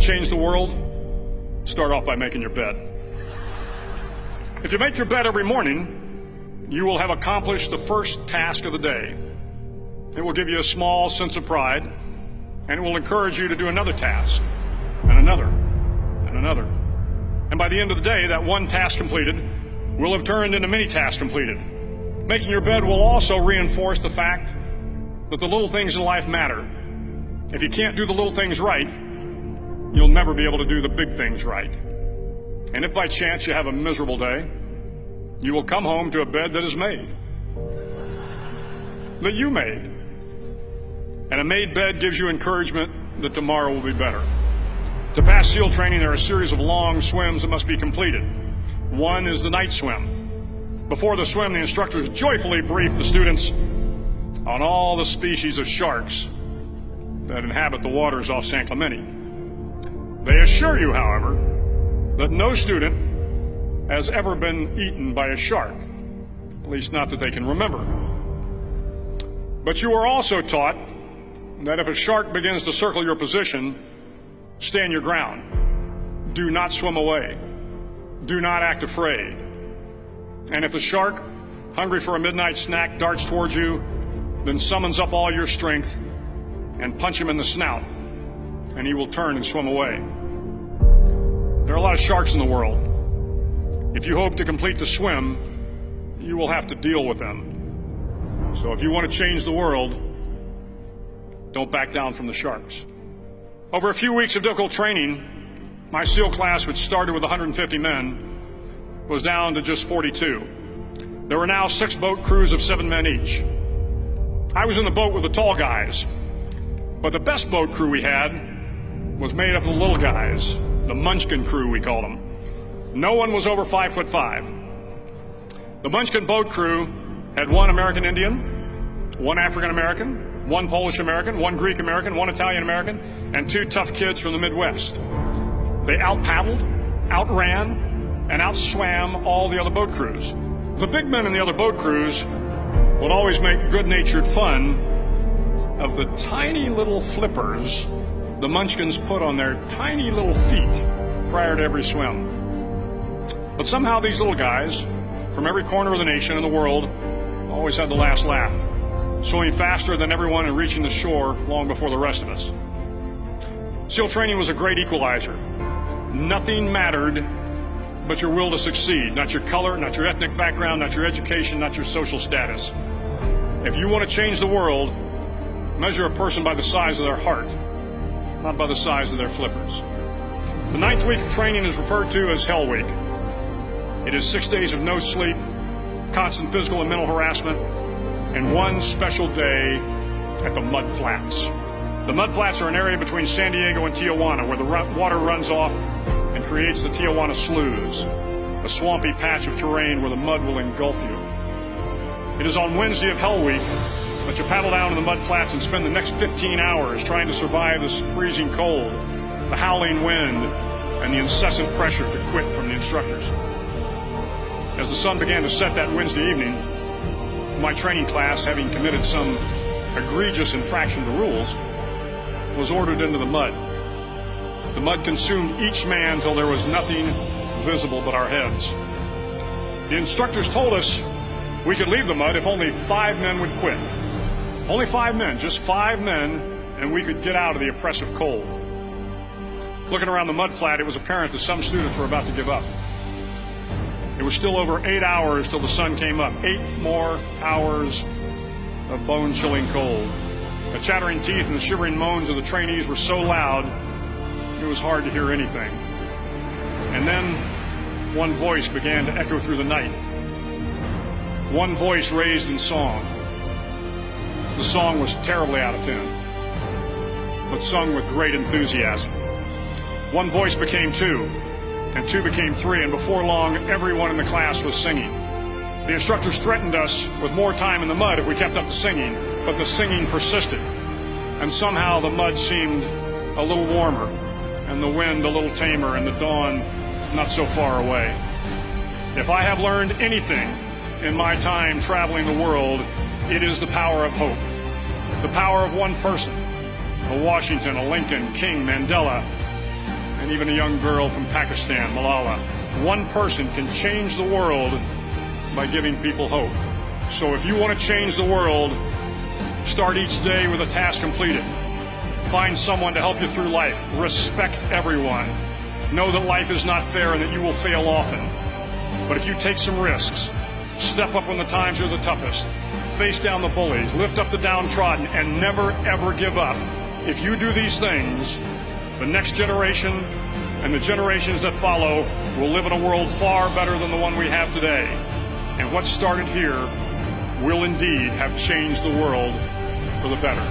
change the world, start off by making your bed. If you make your bed every morning, you will have accomplished the first task of the day. It will give you a small sense of pride, and it will encourage you to do another task, and another, and another. And by the end of the day, that one task completed will have turned into many tasks completed. Making your bed will also reinforce the fact that the little things in life matter. If you can't do the little things right, you'll never be able to do the big things right. And if by chance you have a miserable day, you will come home to a bed that is made, that you made. And a made bed gives you encouragement that tomorrow will be better. To pass SEAL training, there are a series of long swims that must be completed. One is the night swim. Before the swim, the instructors joyfully brief the students on all the species of sharks that inhabit the waters off San Clemente. They assure you, however, that no student has ever been eaten by a shark, at least not that they can remember. But you are also taught that if a shark begins to circle your position, stand your ground. Do not swim away. Do not act afraid. And if the shark, hungry for a midnight snack, darts towards you, then summons up all your strength and punch him in the snout, and he will turn and swim away. There are a lot of sharks in the world. If you hope to complete the swim, you will have to deal with them. So if you want to change the world, don't back down from the sharks. Over a few weeks of difficult training, my SEAL class, which started with 150 men, was down to just 42. There were now 6 boat crews of 7 men each. I was in the boat with the tall guys, but the best boat crew we had was made up of the little guys, the Munchkin crew, we called them. No one was over 5'5". The Munchkin boat crew had 1 American Indian, 1 African American, 1 Polish American, 1 Greek American, 1 Italian American, and 2 tough kids from the Midwest. They out-paddled, outran, and outswam all the other boat crews. The big men in the other boat crews would always make good-natured fun of the tiny little flippers the Munchkins put on their tiny little feet prior to every swim. But somehow these little guys from every corner of the nation and the world always had the last laugh, swimming faster than everyone and reaching the shore long before the rest of us. SEAL training was a great equalizer. Nothing mattered but your will to succeed, not your color, not your ethnic background, not your education, not your social status. If you want to change the world, measure a person by the size of their heart, not by the size of their flippers. The 9th week of training is referred to as Hell Week. It is 6 days of no sleep, constant physical and mental harassment, and 1 special day at the Mud Flats. The Mud Flats are an area between San Diego and Tijuana where the water runs off and creates the Tijuana Sloughs, a swampy patch of terrain where the mud will engulf you. It is on Wednesday of Hell Week that you paddle down to the Mud Flats and spend the next 15 hours trying to survive this freezing cold, the howling wind, and the incessant pressure to quit from the instructors. As the sun began to set that Wednesday evening, my training class, having committed some egregious infraction to rules, was ordered into the mud. The mud consumed each man till there was nothing visible but our heads. The instructors told us we could leave the mud if only 5 men would quit. Only 5 men, just 5 men, and we could get out of the oppressive cold. Looking around the mud flat, it was apparent that some students were about to give up. It was still over 8 hours till the sun came up. 8 more hours of bone-chilling cold. The chattering teeth and the shivering moans of the trainees were so loud, it was hard to hear anything. And then one voice began to echo through the night. One voice raised in song. The song was terribly out of tune, but sung with great enthusiasm. One voice became 2, and 2 became 3, and before long, everyone in the class was singing. The instructors threatened us with more time in the mud if we kept up the singing, but the singing persisted, and somehow the mud seemed a little warmer, and the wind a little tamer, and the dawn not so far away. If I have learned anything in my time traveling the world, it is the power of hope. The power of one person, a Washington, a Lincoln, King, Mandela, and even a young girl from Pakistan, Malala. One person can change the world by giving people hope. So if you want to change the world, start each day with a task completed. Find someone to help you through life. Respect everyone. Know that life is not fair and that you will fail often. But if you take some risks, step up when the times are the toughest, face down the bullies, lift up the downtrodden, and never ever give up. If you do these things, the next generation and the generations that follow will live in a world far better than the one we have today. And what started here will indeed have changed the world for the better.